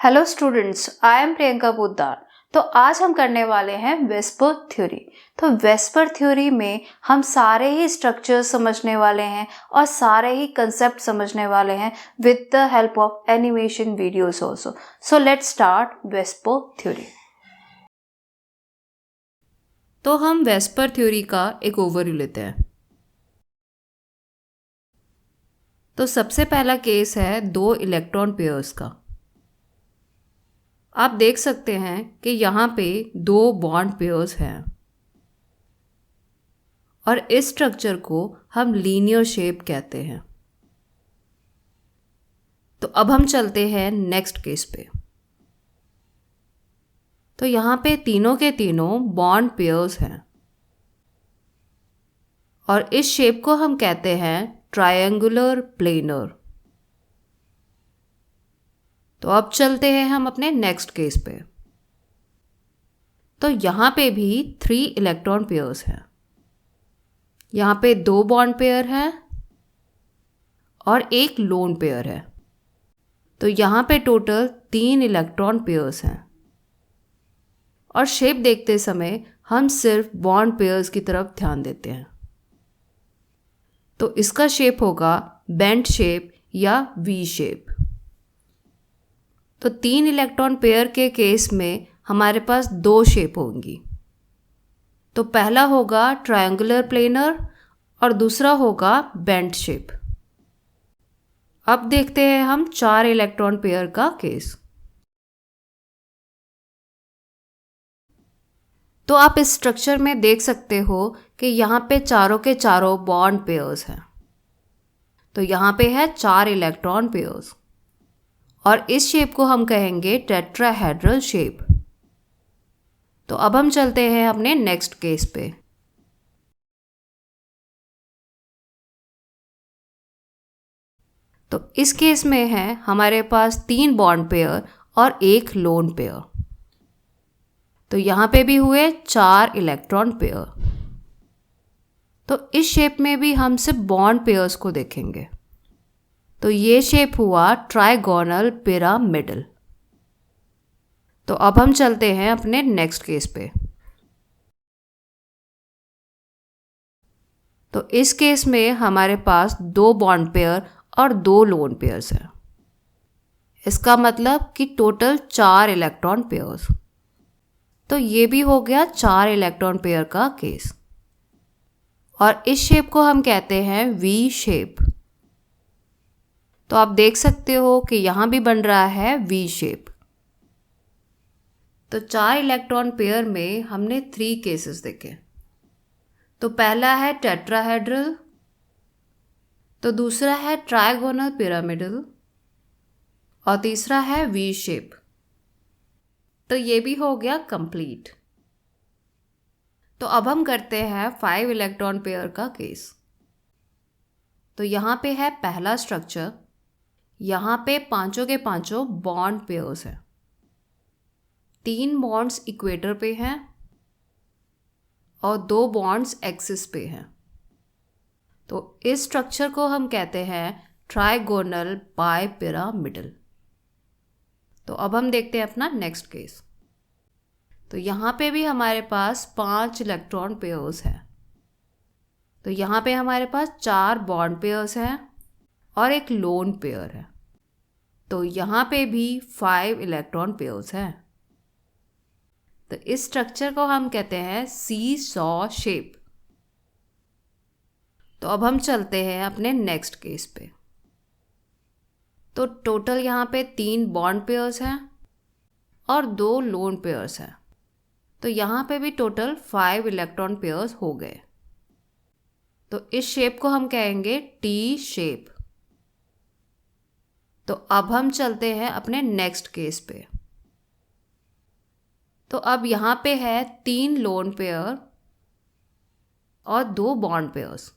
Hello students, I am Priyanka Poddar. तो आज हम करने वाले हैं वेस्पर थ्योरी। तो वेस्पर थ्योरी में हम सारे ही स्ट्रक्चर्स समझने वाले हैं और सारे ही कंसेप्ट समझने वाले हैं with the help of animation videos also. So let's start VSEPR theory. तो हम वेस्पर थ्योरी का एक ओवरव्यू लेते हैं। तो सबसे पहला केस है दो इलेक्ट्रॉन पेयर्स का। आप देख सकते हैं कि यहाँ पे दो बॉन्ड पेयर्स हैं और इस स्ट्रक्चर को हम लीनियर शेप कहते हैं। तो अब हम चलते हैं नेक्स्ट केस पे। तो यहाँ पे तीनों के तीनों बॉन्ड पेयर्स हैं और इस शेप को हम कहते हैं ट्रायंगुलर प्लेनर। तो अब चलते हैं हम अपने नेक्स्ट केस पे। तो यहाँ पे भी 3 इलेक्ट्रॉन पेयर्स हैं। यहाँ पे 2 बॉन्ड पेयर हैं और एक लोन पेयर है। तो यहाँ पे टोटल 3 इलेक्ट्रॉन पेयर्स हैं और शेप देखते समय हम सिर्फ बॉन्ड पेयर्स की तरफ ध्यान देते हैं। तो इसका शेप होगा बेंट शेप या वी शेप। तो 3 इलेक्ट्रॉन पेयर के केस में हमारे पास 2 शेप होंगी। तो पहला होगा ट्रायंगुलर प्लेनर और दूसरा होगा बेंट शेप। अब देखते हैं हम 4 इलेक्ट्रॉन पेयर का केस। तो आप इस स्ट्रक्चर में देख सकते हो कि यहाँ पे चारों के चारों बॉन्ड पेयर्स हैं। तो यहाँ पे है 4 इलेक्ट्रॉन पेयर्स और इस शेप को हम कहेंगे टेट्राहेड्रल शेप। तो अब हम चलते हैं अपने नेक्स्ट केस पे। तो इस केस में है हमारे पास 3 बॉन्ड पेयर और एक लोन पेयर। तो यहाँ पे भी हुए 4 इलेक्ट्रॉन पेयर। तो इस शेप में भी हम सिर्फ बॉन्ड पेयर्स को देखेंगे। तो ये शेप हुआ ट्राइगोनल पिरामिडल। तो अब हम चलते हैं अपने नेक्स्ट केस पे। तो इस केस में हमारे पास 2 बॉन्ड पेयर और 2 लोन पेयर्स हैं। इसका मतलब कि टोटल 4 इलेक्ट्रॉन पेयर्स। तो ये भी हो गया 4 इलेक्ट्रॉन पेयर का केस और इस शेप को हम कहते हैं वी शेप। तो आप देख सकते हो कि यहाँ भी बन रहा है वी शेप। तो 4 इलेक्ट्रॉन पेयर में हमने 3 केसेस देखे। तो पहला है टेट्राहेड्रल, तो दूसरा है ट्राइगोनल पिरामिडल और तीसरा है वी शेप। तो ये भी हो गया कंप्लीट। तो अब हम करते हैं 5 इलेक्ट्रॉन पेयर का केस। तो यहाँ पे है पहला स्ट्रक्चर। यहाँ पे पांचों के पांचों बॉन्ड पेयर्स हैं। 3 बॉन्ड्स इक्वेटर पे हैं और 2 बॉन्ड्स एक्सिस पे हैं। तो इस स्ट्रक्चर को हम कहते हैं ट्राइगोनल बाइपिरामिडल। तो अब हम देखते हैं अपना नेक्स्ट केस। तो यहाँ पे भी हमारे पास 5 इलेक्ट्रॉन पेयर्स हैं। तो यहाँ पे हमारे पास 4 बॉन्ड पेयर्स हैं और एक लोन पेयर है। तो यहाँ पे भी 5 इलेक्ट्रॉन पेयर्स हैं। तो इस स्ट्रक्चर को हम कहते हैं सी सॉ शेप। तो अब हम चलते हैं अपने नेक्स्ट केस पे। तो टोटल यहाँ पे 3 बॉन्ड पेयर्स हैं और 2 लोन पेयर्स हैं। तो यहाँ पे भी टोटल 5 इलेक्ट्रॉन पेयर्स हो गए। तो इस शेप को हम कहेंगे टी शेप। तो अब हम चलते हैं अपने नेक्स्ट केस पे। तो अब यहाँ पे है 3 लोन पेयर और 2 बॉन्ड पेयर्स।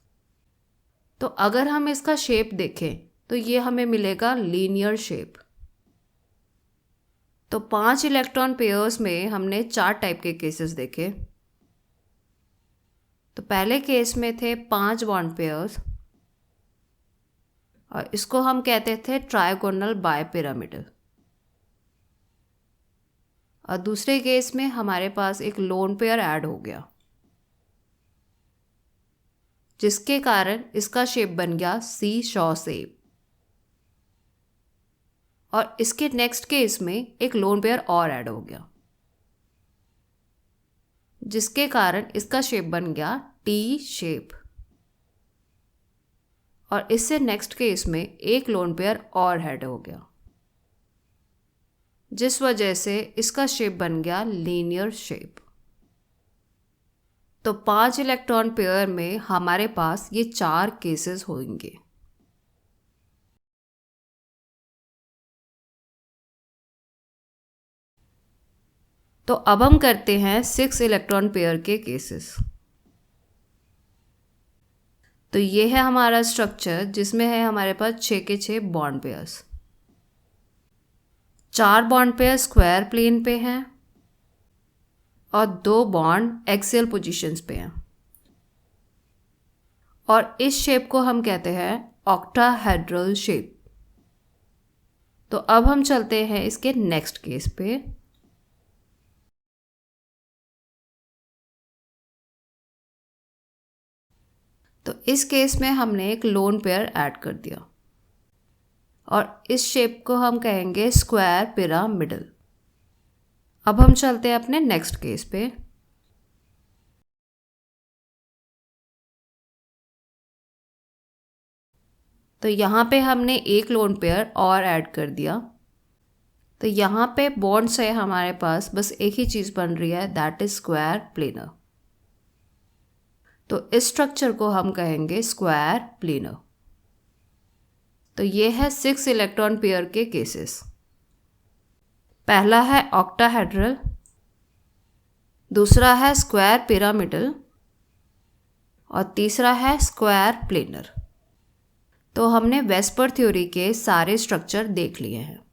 तो अगर हम इसका शेप देखें तो ये हमें मिलेगा लीनियर शेप। तो 5 इलेक्ट्रॉन पेयर्स में हमने 4 टाइप के केसेस देखे। तो पहले केस में थे 5 बॉन्ड पेयर्स और इसको हम कहते थे ट्राइगोनल बाइपिरामिडल। और दूसरे केस में हमारे पास एक लोन पेयर ऐड हो गया, जिसके कारण इसका शेप बन गया सी शॉ शेप। और इसके नेक्स्ट केस में एक लोन पेयर और ऐड हो गया, जिसके कारण इसका शेप बन गया टी शेप। और इससे नेक्स्ट केस में एक लोन पेयर और ऐड हो गया, जिस वजह से इसका शेप बन गया लीनियर शेप। तो 5 इलेक्ट्रॉन पेयर में हमारे पास ये 4 केसेस होंगे। तो अब हम करते हैं 6 इलेक्ट्रॉन पेयर के केसेस। तो ये है हमारा स्ट्रक्चर, जिसमें है हमारे पास 6 के 6 bond pairs. 4 bond pair square plane पे हैं और 2 बॉन्ड एक्सियल पोजीशंस पे हैं। और इस शेप को हम कहते हैं ऑक्टाहेड्रल शेप। तो अब हम चलते हैं इसके नेक्स्ट केस पे। तो इस केस में हमने एक लोन पेयर ऐड कर दिया और इस शेप को हम कहेंगे स्क्वायर पिरामिडल। अब हम चलते हैं अपने नेक्स्ट केस पे। तो यहाँ पे हमने एक लोन पेयर और ऐड कर दिया। तो यहाँ पे बॉन्ड्स है हमारे पास, बस एक ही चीज़ बन रही है, दैट इज स्क्वायर प्लेनर। तो इस स्ट्रक्चर को हम कहेंगे स्क्वायर प्लेनर। तो ये है 6 इलेक्ट्रॉन पेयर के केसेस। पहला है ऑक्टाहेड्रल, दूसरा है स्क्वायर पिरामिडल और तीसरा है स्क्वायर प्लेनर। तो हमने वेस्पर थ्योरी के सारे स्ट्रक्चर देख लिए हैं।